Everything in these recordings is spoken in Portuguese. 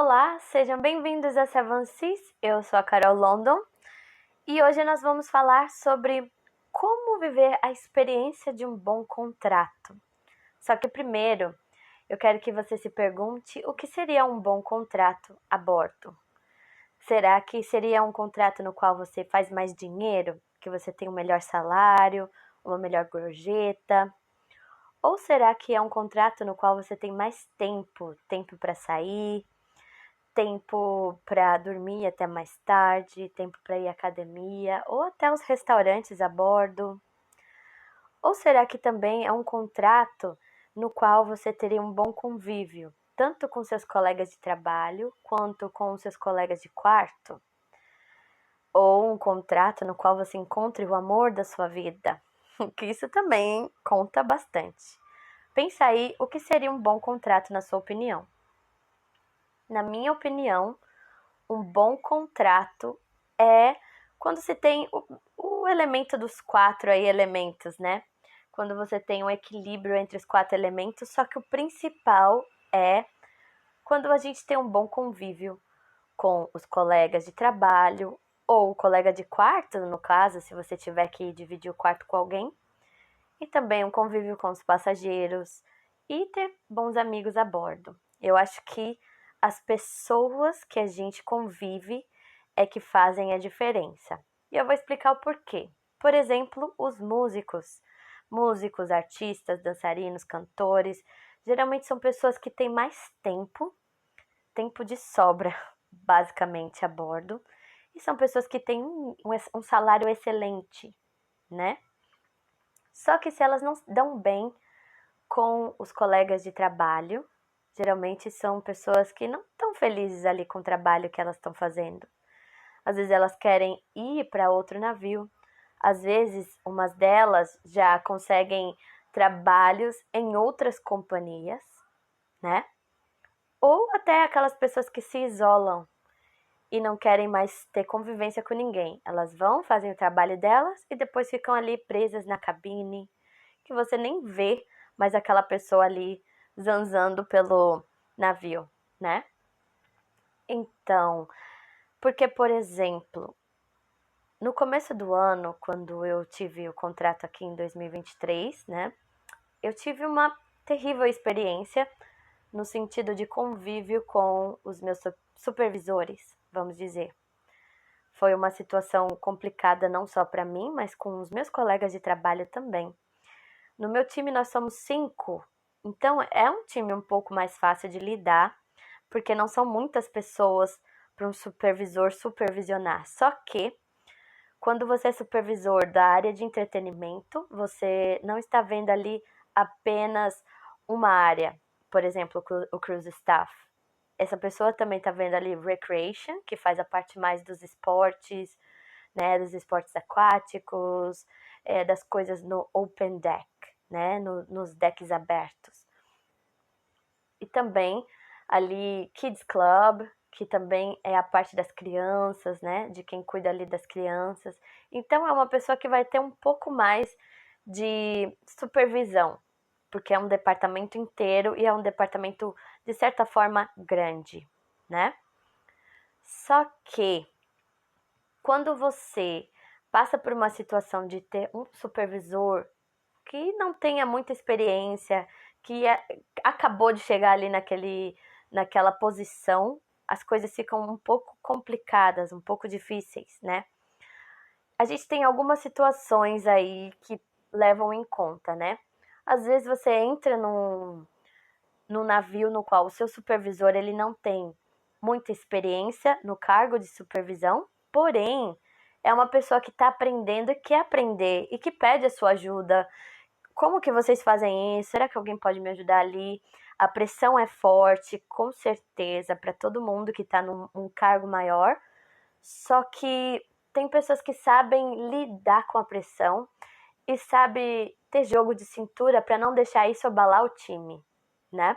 Olá, sejam bem-vindos a Seven Seas. Eu sou a Carol London e hoje nós vamos falar sobre como viver a experiência de um bom contrato. Só que primeiro, eu quero que você se pergunte o que seria um bom contrato a bordo. Será que seria um contrato no qual você faz mais dinheiro, que você tem um melhor salário, uma melhor gorjeta? Ou será que é um contrato no qual você tem mais tempo para sair, tempo para dormir até mais tarde, tempo para ir à academia ou até os restaurantes a bordo? Ou será que também é um contrato no qual você teria um bom convívio, tanto com seus colegas de trabalho quanto com seus colegas de quarto? Ou um contrato no qual você encontre o amor da sua vida? Que isso também conta bastante. Pensa aí o que seria um bom contrato na sua opinião. Na minha opinião, um bom contrato é quando você tem o elemento dos quatro aí elementos, né? Quando você tem um equilíbrio entre os quatro elementos, só que o principal é quando a gente tem um bom convívio com os colegas de trabalho ou o colega de quarto, no caso, se você tiver que dividir o quarto com alguém, e também um convívio com os passageiros e ter bons amigos a bordo. Eu acho que as pessoas que a gente convive é que fazem a diferença. E eu vou explicar o porquê. Por exemplo, os músicos. Músicos, artistas, dançarinos, cantores, geralmente são pessoas que têm mais tempo de sobra, basicamente, a bordo. E são pessoas que têm um salário excelente, né? Só que se elas não dão bem com os colegas de trabalho, geralmente são pessoas que não estão felizes ali com o trabalho que elas estão fazendo. Às vezes elas querem ir para outro navio, às vezes umas delas já conseguem trabalhos em outras companhias, né? Ou até aquelas pessoas que se isolam e não querem mais ter convivência com ninguém. Elas vão, fazem o trabalho delas e depois ficam ali presas na cabine, que você nem vê mais aquela pessoa ali zanzando pelo navio, né? Então, porque, por exemplo, no começo do ano, quando eu tive o contrato aqui em 2023, né? Eu tive uma terrível experiência no sentido de convívio com os meus supervisores, vamos dizer. Foi uma situação complicada não só para mim, mas com os meus colegas de trabalho também. No meu time nós somos 5, então é um time um pouco mais fácil de lidar, porque não são muitas pessoas para um supervisor supervisionar. Só que quando você é supervisor da área de entretenimento, você não está vendo ali apenas uma área, por exemplo, o cruise staff. Essa pessoa também está vendo ali recreation, que faz a parte mais dos esportes, né, dos esportes aquáticos, das coisas no open deck, né, nos decks abertos. E também ali Kids Club, que também é a parte das crianças, né, de quem cuida ali das crianças. Então é uma pessoa que vai ter um pouco mais de supervisão, porque é um departamento inteiro e é um departamento de certa forma grande, né? Só que quando você passa por uma situação de ter um supervisor que não tenha muita experiência, que acabou de chegar ali naquela posição, as coisas ficam um pouco complicadas, um pouco difíceis, né? A gente tem algumas situações aí que levam em conta, né? Às vezes você entra num navio no qual o seu supervisor ele não tem muita experiência no cargo de supervisão, porém é uma pessoa que está aprendendo e quer aprender e que pede a sua ajuda. Como que vocês fazem isso? Será que alguém pode me ajudar ali? A pressão é forte, com certeza, para todo mundo que está num cargo maior. Só que tem pessoas que sabem lidar com a pressão e sabe ter jogo de cintura para não deixar isso abalar o time, né?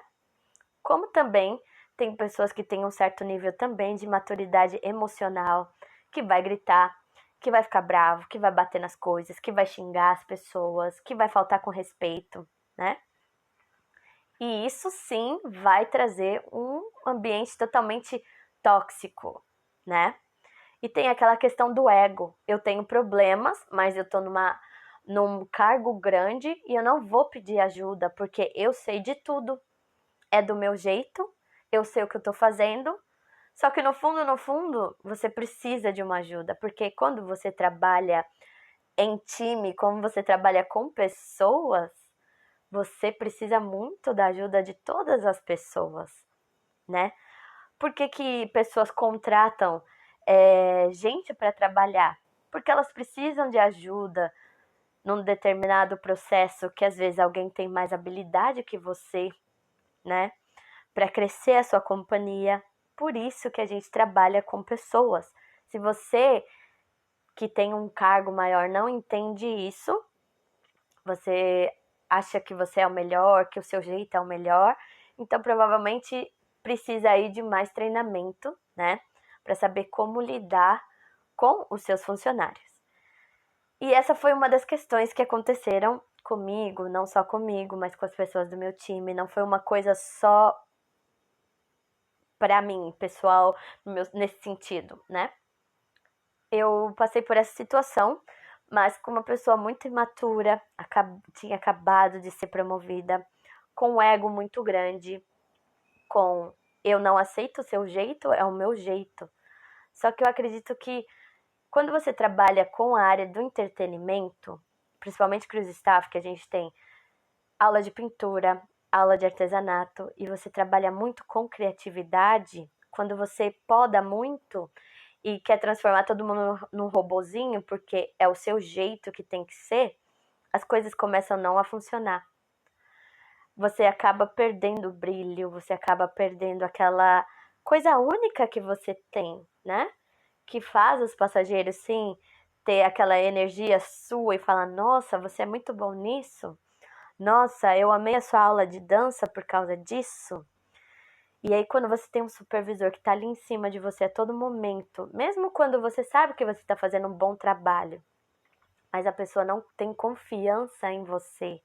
Como também tem pessoas que têm um certo nível também de maturidade emocional, que vai gritar, que vai ficar bravo, que vai bater nas coisas, que vai xingar as pessoas, que vai faltar com respeito, né? E isso sim vai trazer um ambiente totalmente tóxico, né? E tem aquela questão do ego. Eu tenho problemas, mas eu tô num cargo grande e eu não vou pedir ajuda, porque eu sei de tudo. É do meu jeito, eu sei o que eu tô fazendo. Só que no fundo, você precisa de uma ajuda, porque quando você trabalha em time, como você trabalha com pessoas, você precisa muito da ajuda de todas as pessoas, né? Por que, que pessoas contratam gente para trabalhar? Porque elas precisam de ajuda num determinado processo que às vezes alguém tem mais habilidade que você, né? Para crescer a sua companhia. Por isso que a gente trabalha com pessoas. Se você que tem um cargo maior não entende isso, você acha que você é o melhor, que o seu jeito é o melhor, então provavelmente precisa aí de mais treinamento, né, para saber como lidar com os seus funcionários. E essa foi uma das questões que aconteceram comigo, não só comigo, mas com as pessoas do meu time. Não foi uma coisa só para mim, pessoal, nesse sentido, né? Eu passei por essa situação, mas com uma pessoa muito imatura, tinha acabado de ser promovida, com um ego muito grande, com eu não aceito o seu jeito, é o meu jeito. Só que eu acredito que quando você trabalha com a área do entretenimento, principalmente cruise staff, que a gente tem aula de pintura, aula de artesanato, e você trabalha muito com criatividade, quando você poda muito e quer transformar todo mundo num robozinho, porque é o seu jeito que tem que ser, as coisas começam não a funcionar. Você acaba perdendo o brilho, você acaba perdendo aquela coisa única que você tem, né? Que faz os passageiros, sim, ter aquela energia sua e falar: nossa, você é muito bom nisso. Nossa, eu amei a sua aula de dança por causa disso. E aí, quando você tem um supervisor que está ali em cima de você a todo momento, mesmo quando você sabe que você está fazendo um bom trabalho, mas a pessoa não tem confiança em você,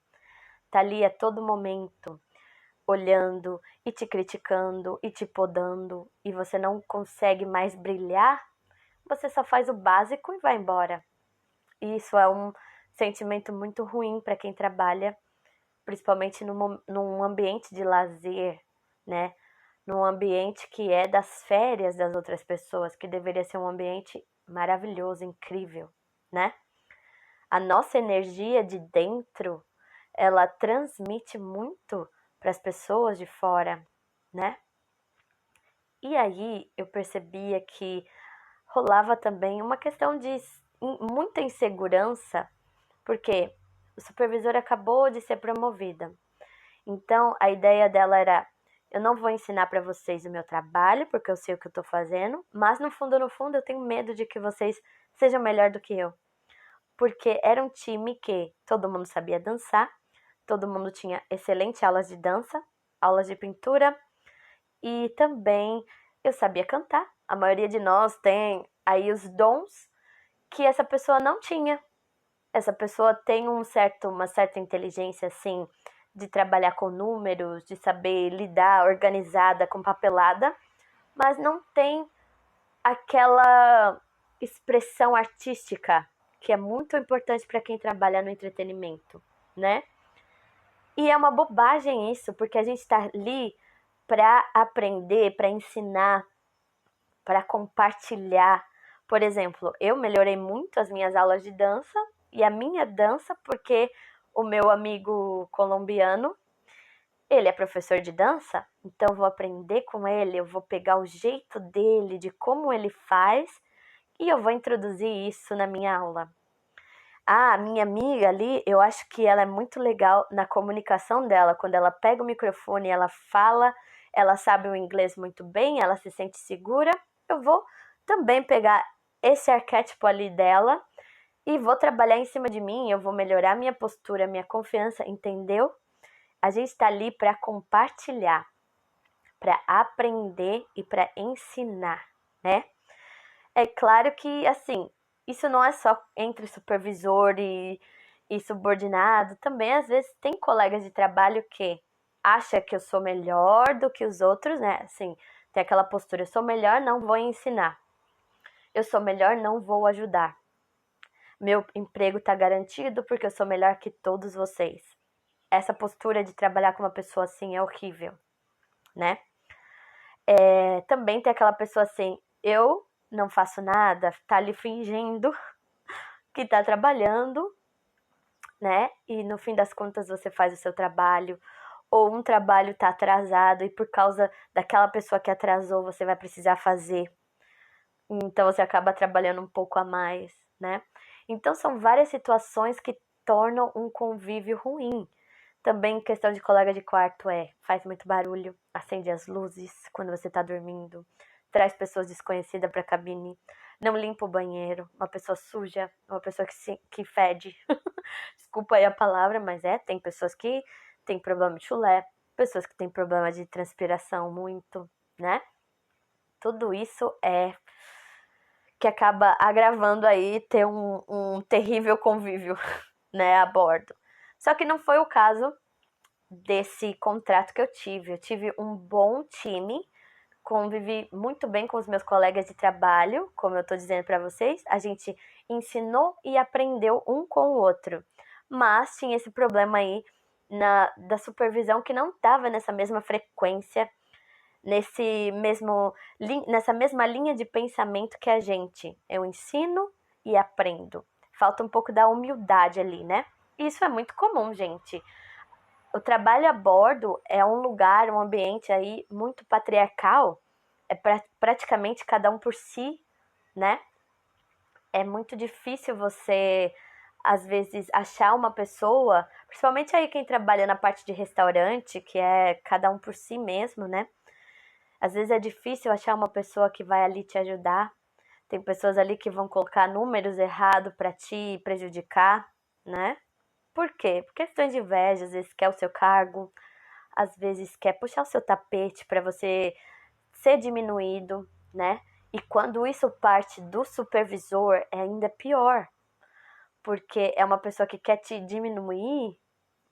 tá ali a todo momento, olhando e te criticando e te podando, e você não consegue mais brilhar, você só faz o básico e vai embora. E isso é um sentimento muito ruim para quem trabalha, principalmente num ambiente de lazer, né? Num ambiente que é das férias das outras pessoas, que deveria ser um ambiente maravilhoso, incrível, né? A nossa energia de dentro, ela transmite muito para as pessoas de fora, né? E aí eu percebia que rolava também uma questão de muita insegurança, porque o supervisor acabou de ser promovida. Então a ideia dela era: eu não vou ensinar para vocês o meu trabalho, porque eu sei o que eu tô fazendo, mas no fundo, eu tenho medo de que vocês sejam melhor do que eu. Porque era um time que todo mundo sabia dançar, todo mundo tinha excelentes aulas de dança, aulas de pintura e também eu sabia cantar. A maioria de nós tem aí os dons que essa pessoa não tinha. Essa pessoa tem uma certa inteligência assim de trabalhar com números, de saber lidar organizada com papelada, mas não tem aquela expressão artística que é muito importante para quem trabalha no entretenimento, né? E é uma bobagem isso, porque a gente está ali para aprender, para ensinar, para compartilhar. Por exemplo, eu melhorei muito as minhas aulas de dança e a minha dança porque o meu amigo colombiano, ele é professor de dança, então eu vou aprender com ele, eu vou pegar o jeito dele, de como ele faz, e eu vou introduzir isso na minha aula. Ah, a minha amiga ali, eu acho que ela é muito legal na comunicação dela. Quando ela pega o microfone, ela fala, ela sabe o inglês muito bem, ela se sente segura. Eu vou também pegar esse arquétipo ali dela e vou trabalhar em cima de mim. Eu vou melhorar minha postura, minha confiança, entendeu? A gente está ali para compartilhar, para aprender e para ensinar, né? É claro que, assim, isso não é só entre supervisor e subordinado, também às vezes tem colegas de trabalho que acha que eu sou melhor do que os outros, né? Assim, tem aquela postura, eu sou melhor, não vou ensinar. Eu sou melhor, não vou ajudar. Meu emprego tá garantido porque eu sou melhor que todos vocês. Essa postura de trabalhar com uma pessoa assim é horrível, né? Também tem aquela pessoa assim, eu não faço nada, tá ali fingindo que tá trabalhando, né? E no fim das contas você faz o seu trabalho, ou um trabalho tá atrasado e por causa daquela pessoa que atrasou você vai precisar fazer. Então você acaba trabalhando um pouco a mais, né? Então são várias situações que tornam um convívio ruim. Também questão de colega de quarto faz muito barulho, acende as luzes quando você tá dormindo, traz pessoas desconhecidas pra cabine, não limpa o banheiro, uma pessoa suja, uma pessoa que fede. Desculpa aí a palavra, mas tem pessoas que têm problema de chulé, pessoas que têm problema de transpiração muito, né? Tudo isso que acaba agravando aí ter um terrível convívio, né, a bordo. Só que não foi o caso desse contrato que eu tive. Eu tive um bom time, convivi muito bem com os meus colegas de trabalho, como eu tô dizendo para vocês. A gente ensinou e aprendeu um com o outro. Mas tinha esse problema aí da supervisão que não estava nessa mesma frequência, nessa mesma linha de pensamento que a gente. Eu ensino e aprendo. Falta um pouco da humildade ali, né? E isso é muito comum, gente. O trabalho a bordo é um lugar, um ambiente aí muito patriarcal. É praticamente cada um por si, né? É muito difícil você, às vezes, achar uma pessoa, principalmente aí quem trabalha na parte de restaurante, que é cada um por si mesmo, né? Às vezes é difícil achar uma pessoa que vai ali te ajudar. Tem pessoas ali que vão colocar números errados para te prejudicar, né? Por quê? Por questões de inveja, às vezes quer o seu cargo, às vezes quer puxar o seu tapete para você ser diminuído, né? E quando isso parte do supervisor, é ainda pior, porque é uma pessoa que quer te diminuir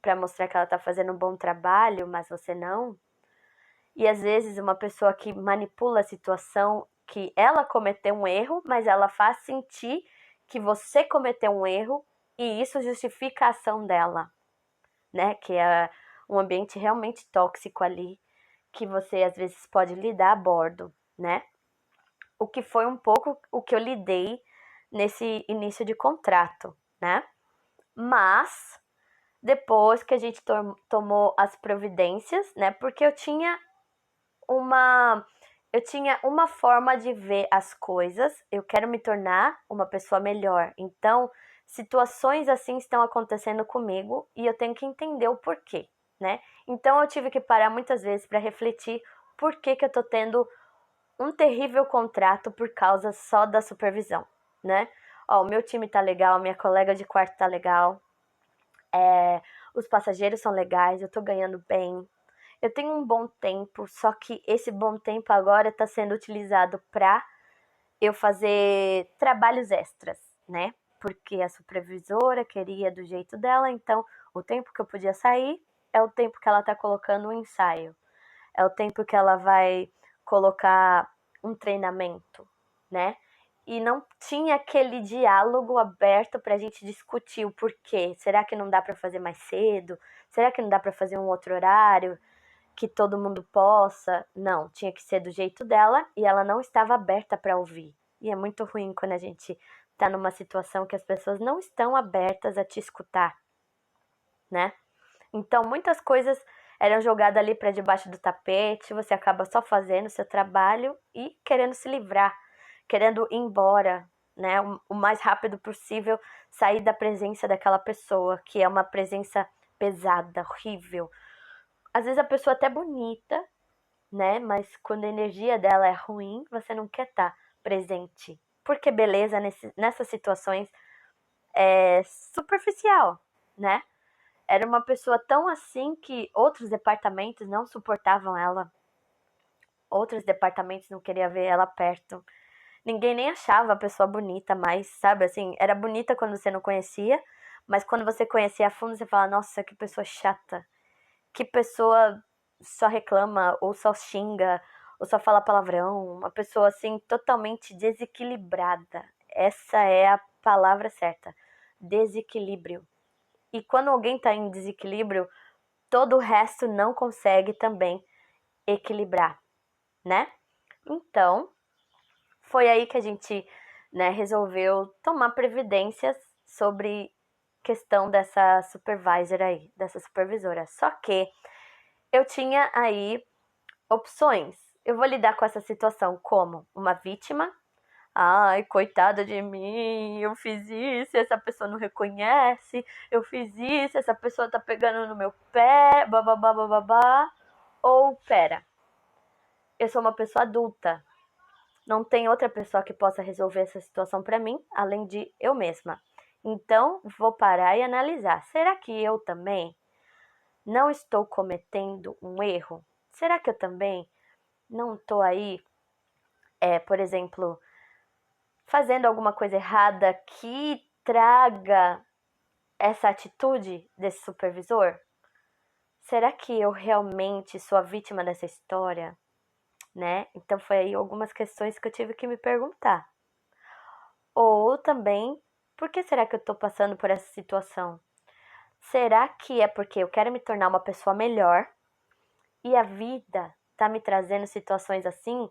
para mostrar que ela tá fazendo um bom trabalho, mas você não. E às vezes uma pessoa que manipula a situação, que ela cometeu um erro, mas ela faz sentir que você cometeu um erro e isso justifica a ação dela, né? Que é um ambiente realmente tóxico ali, que você às vezes pode lidar a bordo, né? O que foi um pouco o que eu lidei nesse início de contrato, né? Mas depois que a gente tomou as providências, né? Porque uma eu tinha uma forma de ver as coisas, eu quero me tornar uma pessoa melhor. Então, situações assim estão acontecendo comigo e eu tenho que entender o porquê, né? Então, eu tive que parar muitas vezes para refletir por que que eu tô tendo um terrível contrato por causa só da supervisão, né? Ó, o meu time tá legal, minha colega de quarto tá legal, os passageiros são legais, eu tô ganhando bem, eu tenho um bom tempo, só que esse bom tempo agora está sendo utilizado para eu fazer trabalhos extras, né? Porque a supervisora queria do jeito dela, então o tempo que eu podia sair é o tempo que ela está colocando o ensaio, é o tempo que ela vai colocar um treinamento, né? E não tinha aquele diálogo aberto para a gente discutir o porquê. Será que não dá para fazer mais cedo? Será que não dá para fazer um outro horário? Que todo mundo possa. Não, tinha que ser do jeito dela e ela não estava aberta para ouvir. E é muito ruim quando a gente tá numa situação que as pessoas não estão abertas a te escutar, né? Então, muitas coisas eram jogadas ali para debaixo do tapete, você acaba só fazendo o seu trabalho e querendo se livrar, querendo ir embora, né? O mais rápido possível, sair da presença daquela pessoa, que é uma presença pesada, horrível. Às vezes a pessoa é até bonita, né? Mas quando a energia dela é ruim, você não quer estar presente. Porque beleza nessas situações é superficial, né? Era uma pessoa tão assim que outros departamentos não suportavam ela. Outros departamentos não queriam ver ela perto. Ninguém nem achava a pessoa bonita mais, sabe? Assim, era bonita quando você não conhecia, mas quando você conhecia a fundo, você fala, nossa, que pessoa chata. que pessoa só reclama, ou só xinga, ou só fala palavrão. Uma pessoa, assim, totalmente desequilibrada. Essa é a palavra certa. Desequilíbrio. E quando alguém tá em desequilíbrio, todo o resto não consegue também equilibrar, né? Então, foi aí que a gente, né, resolveu tomar providências sobre questão dessa supervisor aí, dessa supervisora. Só que eu tinha aí opções. Eu vou lidar com essa situação como uma vítima. Ai, coitada de mim, eu fiz isso, essa pessoa não reconhece, eu fiz isso, essa pessoa tá pegando no meu pé, bababá, bababá. Ou, pera, eu sou uma pessoa adulta, não tem outra pessoa que possa resolver essa situação para mim, além de eu mesma. Então, vou parar e analisar. Será que eu também não estou cometendo um erro? Será que eu também não estou aí, por exemplo, fazendo alguma coisa errada que traga essa atitude desse supervisor? Será que eu realmente sou a vítima dessa história? Né? Então foi aí algumas questões que eu tive que me perguntar. Ou também, por que será que eu estou passando por essa situação? Será que é porque eu quero me tornar uma pessoa melhor e a vida está me trazendo situações assim,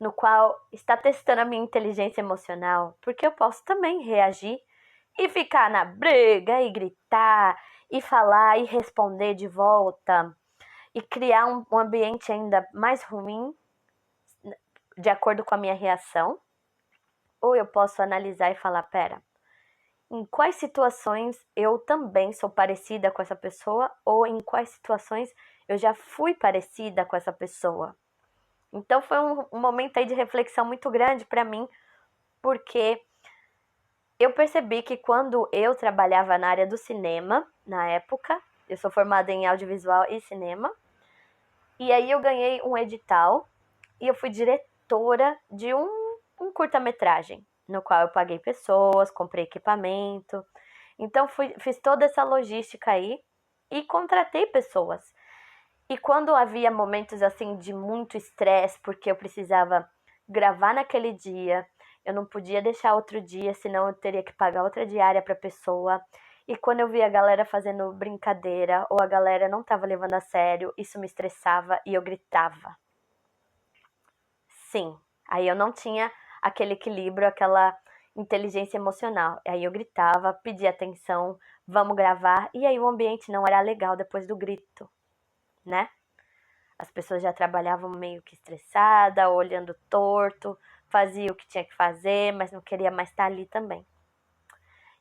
no qual está testando a minha inteligência emocional? Porque eu posso também reagir e ficar na briga e gritar e falar e responder de volta e criar um ambiente ainda mais ruim de acordo com a minha reação. Ou eu posso analisar e falar, pera, em quais situações eu também sou parecida com essa pessoa ou em quais situações eu já fui parecida com essa pessoa. Então foi um momento aí de reflexão muito grande para mim, porque eu percebi que quando eu trabalhava na área do cinema, na época, eu sou formada em audiovisual e cinema, e aí eu ganhei um edital e eu fui diretora de um curta-metragem, no qual eu paguei pessoas, comprei equipamento. Então fiz toda essa logística aí e contratei pessoas. E quando havia momentos assim de muito estresse, porque eu precisava gravar naquele dia, eu não podia deixar outro dia, senão eu teria que pagar outra diária para a pessoa. E quando eu via a galera fazendo brincadeira ou a galera não estava levando a sério, isso me estressava e eu gritava. Sim, aí eu não tinha aquele equilíbrio, aquela inteligência emocional. Aí eu gritava, pedia atenção, vamos gravar, e aí o ambiente não era legal depois do grito, né? As pessoas já trabalhavam meio que estressada, olhando torto, fazia o que tinha que fazer, mas não queria mais estar ali também.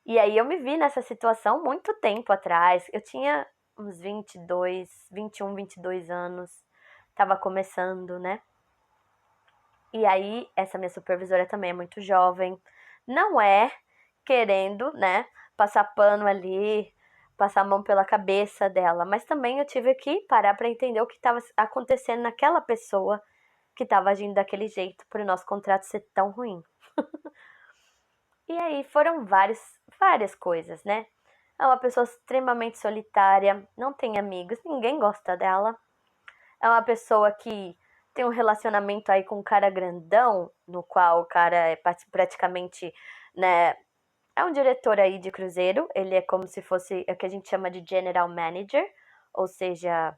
E aí eu me vi nessa situação muito tempo atrás. Eu tinha uns 21, 22 anos, tava começando, né? E aí, essa minha supervisora também é muito jovem. Não é querendo, né, passar pano ali, passar a mão pela cabeça dela, mas também eu tive que parar para entender o que estava acontecendo naquela pessoa que estava agindo daquele jeito para o nosso contrato ser tão ruim. E aí foram várias coisas, né? É uma pessoa extremamente solitária, não tem amigos, ninguém gosta dela. É uma pessoa que tem um relacionamento aí com um cara grandão, no qual o cara é praticamente, né, é um diretor aí de cruzeiro, ele é como se fosse o que a gente chama de general manager, ou seja,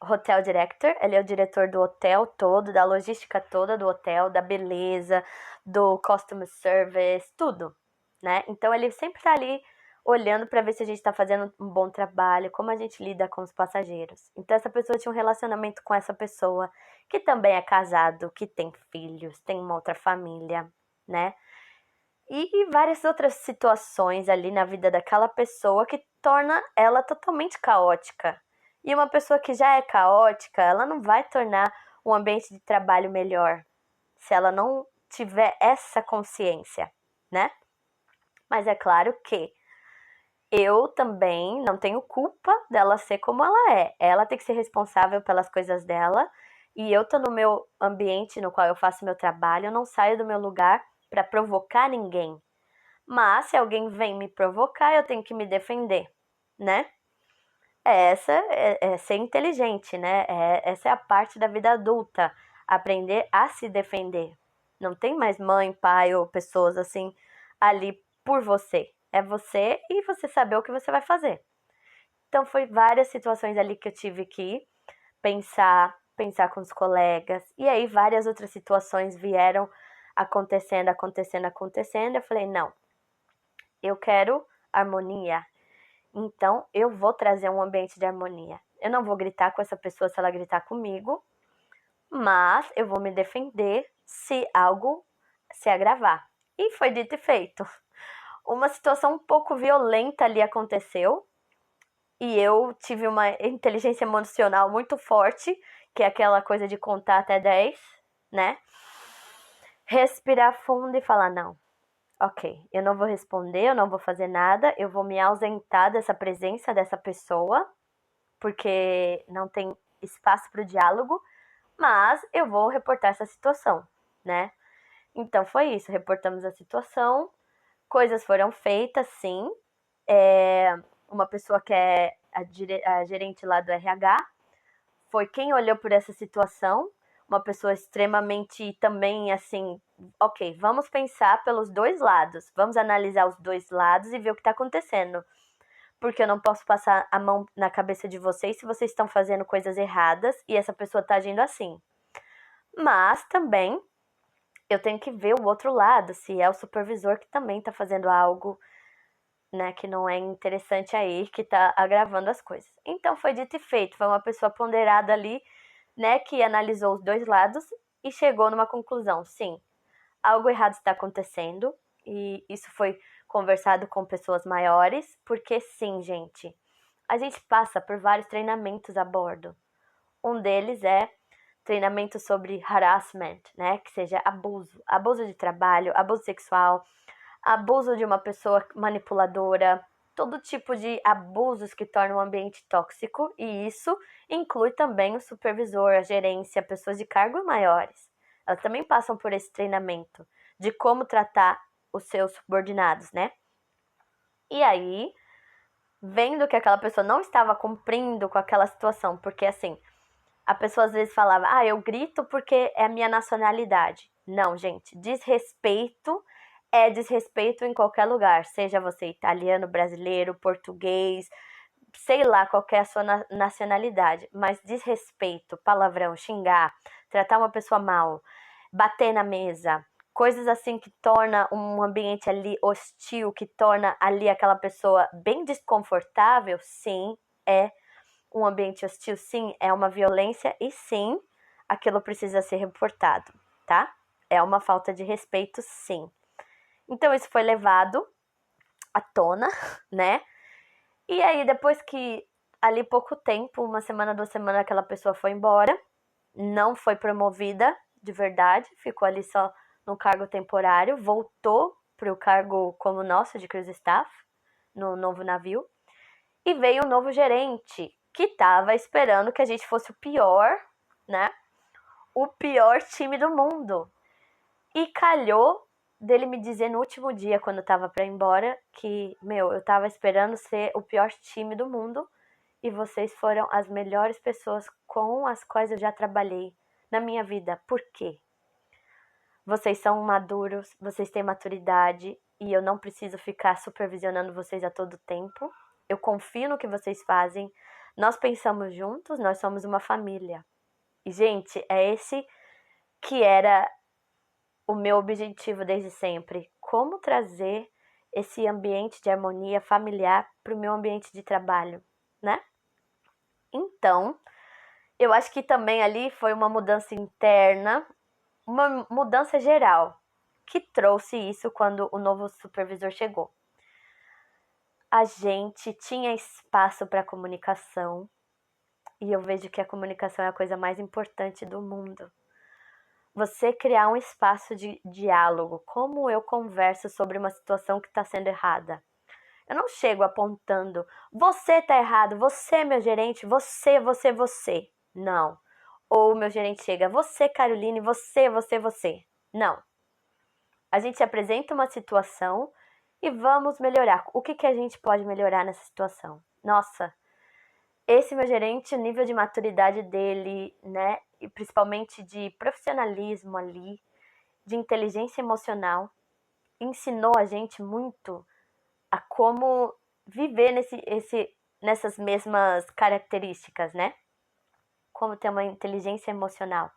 hotel director, ele é o diretor do hotel todo, da logística toda do hotel, da beleza, do customer service, tudo, né? Então ele sempre tá ali olhando para ver se a gente está fazendo um bom trabalho, como a gente lida com os passageiros. Então essa pessoa tinha um relacionamento com essa pessoa que também é casado, que tem filhos, tem uma outra família, né? E várias outras situações ali na vida daquela pessoa que torna ela totalmente caótica. E uma pessoa que já é caótica, ela não vai tornar um ambiente de trabalho melhor se ela não tiver essa consciência, né? Mas é claro que eu também não tenho culpa dela ser como ela é. Ela tem que ser responsável pelas coisas dela. E eu tô no meu ambiente no qual eu faço meu trabalho, eu não saio do meu lugar para provocar ninguém. Mas se alguém vem me provocar, eu tenho que me defender, né? Essa é ser inteligente, né? Essa é a parte da vida adulta, aprender a se defender. Não tem mais mãe, pai ou pessoas assim ali por você. É você e você saber o que você vai fazer. Então foi várias situações ali que eu tive que pensar com os colegas. E aí várias outras situações vieram acontecendo. Eu falei, não, eu quero harmonia. Então eu vou trazer um ambiente de harmonia. Eu não vou gritar com essa pessoa se ela gritar comigo, mas eu vou me defender se algo se agravar. E foi dito e feito. Uma situação um pouco violenta ali aconteceu, e eu tive uma inteligência emocional muito forte, que é aquela coisa de contar até 10, né? Respirar fundo e falar: não, ok, eu não vou responder, eu não vou fazer nada, eu vou me ausentar dessa presença dessa pessoa, porque não tem espaço para o diálogo, mas eu vou reportar essa situação, né? Então foi isso, reportamos a situação, coisas foram feitas, sim. Uma pessoa que é a gerente lá do RH foi quem olhou por essa situação, uma pessoa extremamente também assim, ok, vamos pensar pelos dois lados, vamos analisar os dois lados e ver o que está acontecendo. Porque eu não posso passar a mão na cabeça de vocês se vocês estão fazendo coisas erradas e essa pessoa está agindo assim. Mas também eu tenho que ver o outro lado, se é o supervisor que também está fazendo algo, né, que não é interessante aí, que está agravando as coisas. Então foi dito e feito, foi uma pessoa ponderada ali, né, que analisou os dois lados e chegou numa conclusão, sim, algo errado está acontecendo, e isso foi conversado com pessoas maiores, porque sim, gente, a gente passa por vários treinamentos a bordo. Um deles é treinamento sobre harassment, né, que seja abuso de trabalho, abuso sexual, abuso de uma pessoa manipuladora, todo tipo de abusos que tornam o ambiente tóxico, e isso inclui também o supervisor, a gerência, pessoas de cargo maiores. Elas também passam por esse treinamento de como tratar os seus subordinados, né? E aí, vendo que aquela pessoa não estava cumprindo com aquela situação, porque assim, a pessoa às vezes falava, eu grito porque é a minha nacionalidade. Não, gente, desrespeito é desrespeito em qualquer lugar, seja você italiano, brasileiro, português, sei lá qual é a sua nacionalidade, mas desrespeito, palavrão, xingar, tratar uma pessoa mal, bater na mesa, coisas assim que torna um ambiente ali hostil, que torna ali aquela pessoa bem desconfortável, sim, é um ambiente hostil, sim, é uma violência e sim, aquilo precisa ser reportado, tá? É uma falta de respeito, sim. Então isso foi levado à tona, né? E aí depois que ali pouco tempo, uma semana, 2 semanas, aquela pessoa foi embora, não foi promovida de verdade, ficou ali só no cargo temporário, voltou para o cargo como nosso de cruise staff no novo navio e veio um novo gerente que estava esperando que a gente fosse o pior, né? O pior time do mundo. E calhou dele me dizer no último dia, quando eu tava pra ir embora, que, eu tava esperando ser o pior time do mundo e vocês foram as melhores pessoas com as quais eu já trabalhei na minha vida. Por quê? Vocês são maduros, vocês têm maturidade e eu não preciso ficar supervisionando vocês a todo tempo. Eu confio no que vocês fazem. Nós pensamos juntos, nós somos uma família. E, gente, é esse que era o meu objetivo desde sempre. Como trazer esse ambiente de harmonia familiar para o meu ambiente de trabalho, né? Então, eu acho que também ali foi uma mudança interna, uma mudança geral, que trouxe isso quando o novo supervisor chegou. A gente tinha espaço para comunicação, e eu vejo que a comunicação é a coisa mais importante do mundo. Você criar um espaço de diálogo. Como eu converso sobre uma situação que está sendo errada? Eu não chego apontando, você está errado, você é meu gerente, você. Não. Ou o meu gerente chega, você, Caroline, você. Não. A gente apresenta uma situação e vamos melhorar. O que a gente pode melhorar nessa situação? Nossa, esse meu gerente, o nível de maturidade dele, né, e principalmente de profissionalismo ali, de inteligência emocional, ensinou a gente muito a como viver nessas mesmas características, né? Como ter uma inteligência emocional.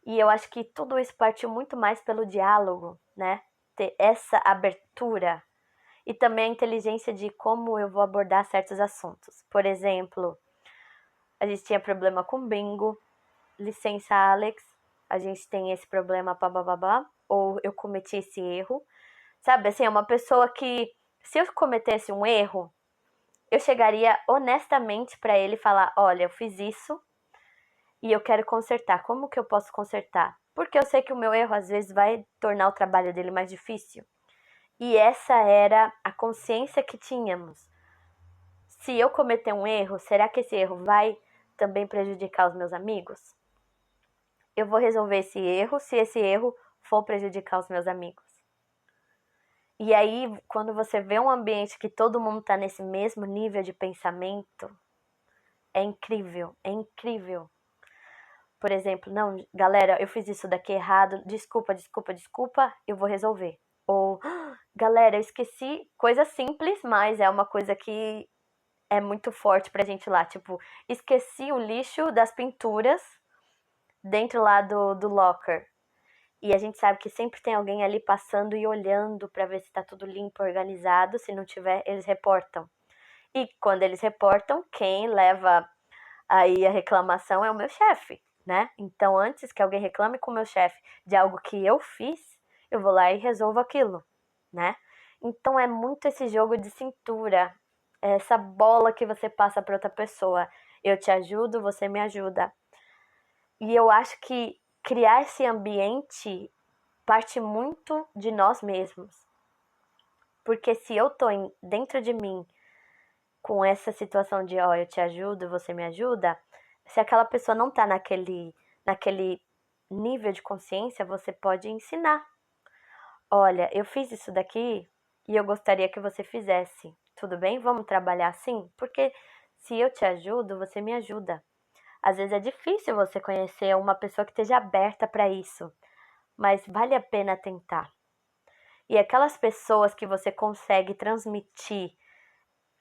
E eu acho que tudo isso partiu muito mais pelo diálogo, né? Ter essa abertura e também a inteligência de como eu vou abordar certos assuntos. Por exemplo, a gente tinha problema com bingo, licença, Alex, a gente tem esse problema, babá, ou eu cometi esse erro. Sabe, assim, é uma pessoa que, se eu cometesse um erro, eu chegaria honestamente para ele e falar: olha, eu fiz isso e eu quero consertar. Como que eu posso consertar? Porque eu sei que o meu erro às vezes vai tornar o trabalho dele mais difícil. E essa era a consciência que tínhamos. Se eu cometer um erro, será que esse erro vai também prejudicar os meus amigos? Eu vou resolver esse erro se esse erro for prejudicar os meus amigos. E aí, quando você vê um ambiente que todo mundo está nesse mesmo nível de pensamento, é incrível, é incrível. Por exemplo, não, galera, eu fiz isso daqui errado, desculpa, eu vou resolver. Ou, galera, eu esqueci, coisa simples, mas é uma coisa que é muito forte pra gente lá. Tipo, esqueci o lixo das pinturas dentro lá do locker. E a gente sabe que sempre tem alguém ali passando e olhando pra ver se tá tudo limpo, organizado. Se não tiver, eles reportam. E quando eles reportam, quem leva aí a reclamação é o meu chefe, né? Então, antes que alguém reclame com o meu chefe de algo que eu fiz, eu vou lá e resolvo aquilo, né? Então, é muito esse jogo de cintura, essa bola que você passa para outra pessoa. Eu te ajudo, você me ajuda. E eu acho que criar esse ambiente parte muito de nós mesmos. Porque se eu tô dentro de mim com essa situação de, ó, eu te ajudo, você me ajuda, se aquela pessoa não tá naquele nível de consciência, você pode ensinar. Olha, eu fiz isso daqui e eu gostaria que você fizesse. Tudo bem? Vamos trabalhar assim? Porque se eu te ajudo, você me ajuda. Às vezes é difícil você conhecer uma pessoa que esteja aberta para isso, mas vale a pena tentar. E aquelas pessoas que você consegue transmitir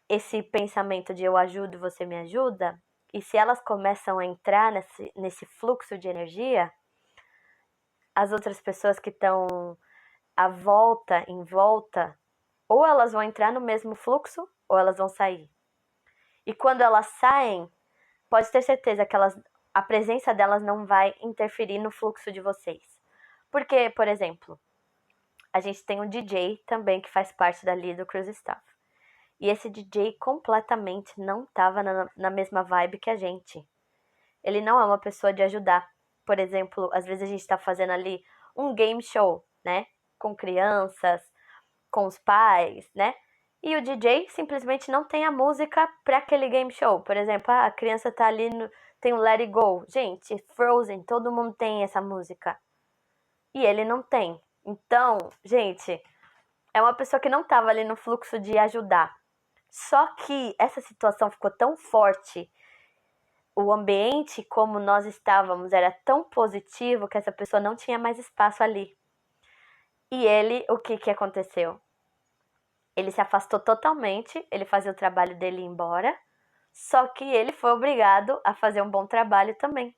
esse pensamento de eu ajudo, você me ajuda, e se elas começam a entrar nesse fluxo de energia, as outras pessoas que estão em volta, ou elas vão entrar no mesmo fluxo, ou elas vão sair. E quando elas saem, pode ter certeza que a presença delas não vai interferir no fluxo de vocês. Porque, por exemplo, a gente tem um DJ também que faz parte dali do Cruise Staff. E esse DJ completamente não estava na mesma vibe que a gente. Ele não é uma pessoa de ajudar. Por exemplo, às vezes a gente está fazendo ali um game show, né? Com crianças, com os pais, né? E o DJ simplesmente não tem a música para aquele game show. Por exemplo, a criança tá ali, tem o Let It Go. Gente, Frozen, todo mundo tem essa música. E ele não tem. Então, gente, é uma pessoa que não estava ali no fluxo de ajudar. Só que essa situação ficou tão forte, o ambiente como nós estávamos era tão positivo que essa pessoa não tinha mais espaço ali. E ele, o que aconteceu? Ele se afastou totalmente, ele fazia o trabalho dele e ir embora, só que ele foi obrigado a fazer um bom trabalho também.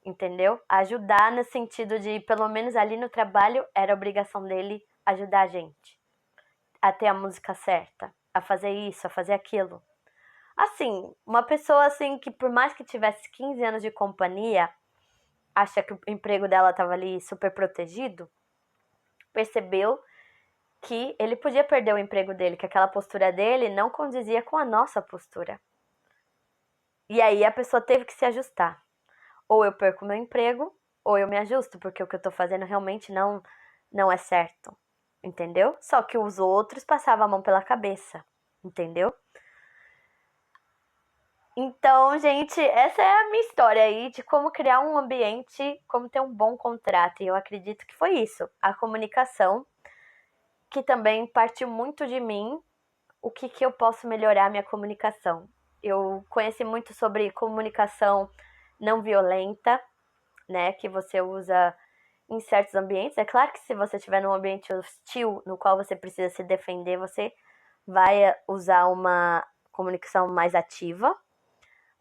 Entendeu? Ajudar no sentido de, pelo menos ali no trabalho, era obrigação dele ajudar a gente a ter a música certa, a fazer isso, a fazer aquilo. Assim, uma pessoa assim que por mais que tivesse 15 anos de companhia, acha que o emprego dela estava ali super protegido, percebeu que ele podia perder o emprego dele, que aquela postura dele não condizia com a nossa postura. E aí a pessoa teve que se ajustar. Ou eu perco meu emprego, ou eu me ajusto, porque o que eu tô fazendo realmente não é certo. Entendeu? Só que os outros passavam a mão pela cabeça. Entendeu? Então, gente, essa é a minha história aí de como criar um ambiente, como ter um bom contrato. E eu acredito que foi isso. A comunicação, que também partiu muito de mim. O que eu posso melhorar minha comunicação? Eu conheci muito sobre comunicação não violenta, né, que você usa em certos ambientes. É claro que se você estiver num ambiente hostil, no qual você precisa se defender, você vai usar uma comunicação mais ativa.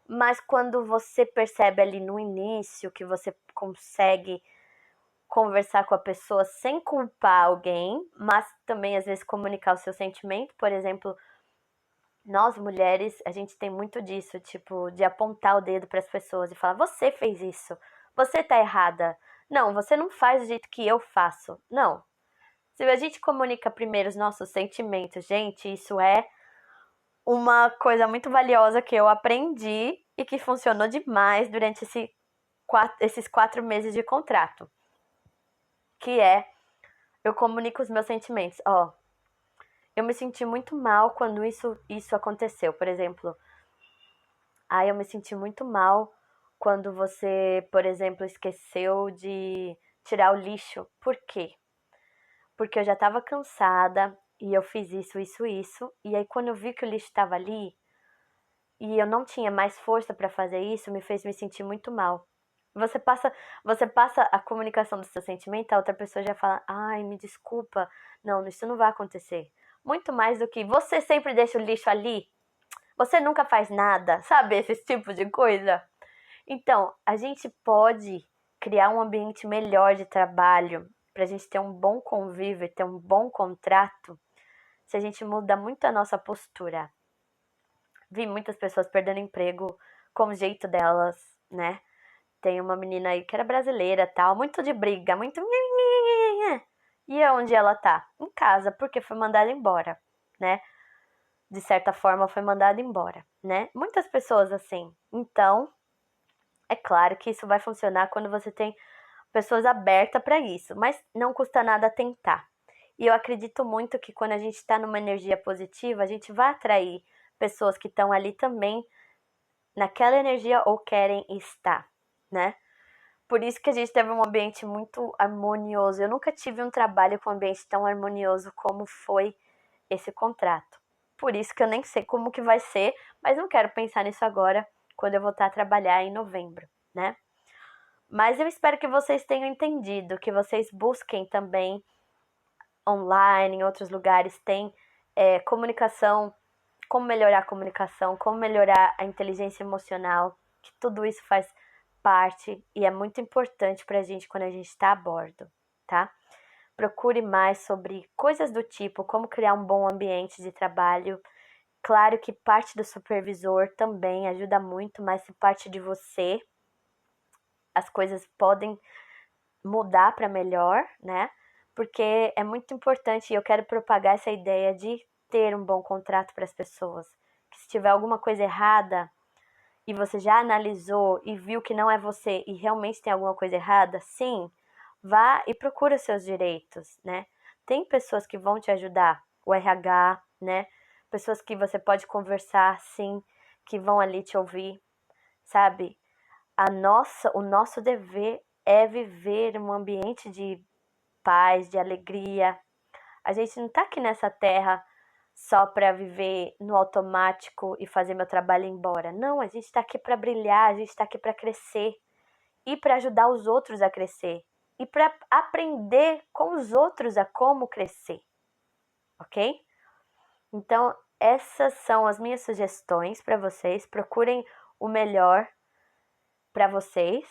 Mas quando você percebe ali no início que você consegue conversar com a pessoa sem culpar alguém, mas também às vezes comunicar o seu sentimento, por exemplo, nós mulheres, a gente tem muito disso, tipo, de apontar o dedo para as pessoas e falar: "Você fez isso. Você tá errada. Não, você não faz do jeito que eu faço". Não. Se a gente comunica primeiro os nossos sentimentos, gente, isso é uma coisa muito valiosa que eu aprendi e que funcionou demais durante esses 4 meses de contrato. Que é, eu comunico os meus sentimentos. Ó, eu me senti muito mal quando isso aconteceu. Por exemplo, eu me senti muito mal quando você, por exemplo, esqueceu de tirar o lixo. Por quê? Porque eu já estava cansada e eu fiz isso. E aí, quando eu vi que o lixo estava ali e eu não tinha mais força para fazer isso, me fez me sentir muito mal. Você passa a comunicação do seu sentimento, a outra pessoa já fala: "Ai, me desculpa. Não, isso não vai acontecer". Muito mais do que você sempre deixa o lixo ali, você nunca faz nada, sabe? Esse tipo de coisa. Então, a gente pode criar um ambiente melhor de trabalho para a gente ter um bom convívio, ter um bom contrato, se a gente muda muito a nossa postura. Vi muitas pessoas perdendo emprego com o jeito delas, né? Tem uma menina aí que era brasileira, tal, muito de briga, muito. E onde ela tá? Em casa, porque foi mandada embora, né? De certa forma foi mandada embora, né? Muitas pessoas assim. Então, é claro que isso vai funcionar quando você tem pessoas abertas para isso, mas não custa nada tentar. E eu acredito muito que quando a gente está numa energia positiva, a gente vai atrair pessoas que estão ali também naquela energia ou querem estar, né? Por isso que a gente teve um ambiente muito harmonioso. Eu nunca tive um trabalho com um ambiente tão harmonioso como foi esse contrato. Por isso que eu nem sei como que vai ser, mas não quero pensar nisso agora, quando eu voltar a trabalhar em novembro, né? Mas eu espero que vocês tenham entendido, que vocês busquem também online, em outros lugares, tem comunicação, como melhorar a comunicação, como melhorar a inteligência emocional, que tudo isso faz parte e é muito importante pra gente quando a gente está a bordo, tá? Procure mais sobre coisas do tipo, como criar um bom ambiente de trabalho. Claro que parte do supervisor também ajuda muito, mas se parte de você, as coisas podem mudar para melhor, né? Porque é muito importante e eu quero propagar essa ideia de ter um bom contrato para as pessoas. Que se tiver alguma coisa errada e você já analisou e viu que não é você e realmente tem alguma coisa errada, sim, vá e procura seus direitos, né? Tem pessoas que vão te ajudar, o RH, né? Pessoas que você pode conversar, sim, que vão ali te ouvir, sabe? O nosso dever é viver um ambiente de paz, de alegria. A gente não tá aqui nessa terra só para viver no automático e fazer meu trabalho e ir embora. Não, a gente está aqui para brilhar, a gente está aqui para crescer e para ajudar os outros a crescer e para aprender com os outros a como crescer, ok? Então, essas são as minhas sugestões para vocês. Procurem o melhor para vocês,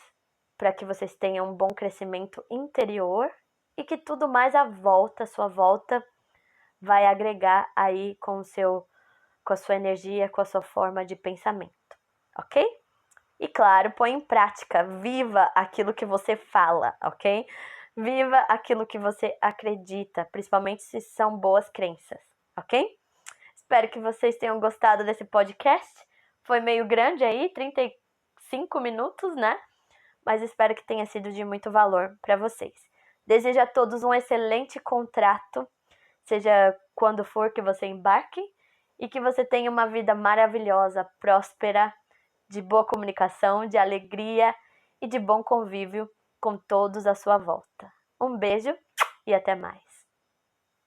para que vocês tenham um bom crescimento interior e que tudo mais à volta, sua volta, vai agregar aí com a sua energia, com a sua forma de pensamento, ok? E claro, põe em prática, viva aquilo que você fala, ok? Viva aquilo que você acredita, principalmente se são boas crenças, ok? Espero que vocês tenham gostado desse podcast. Foi meio grande aí, 35 minutos, né? Mas espero que tenha sido de muito valor para vocês. Desejo a todos um excelente contrato, seja quando for que você embarque, e que você tenha uma vida maravilhosa, próspera, de boa comunicação, de alegria e de bom convívio com todos à sua volta. Um beijo e até mais.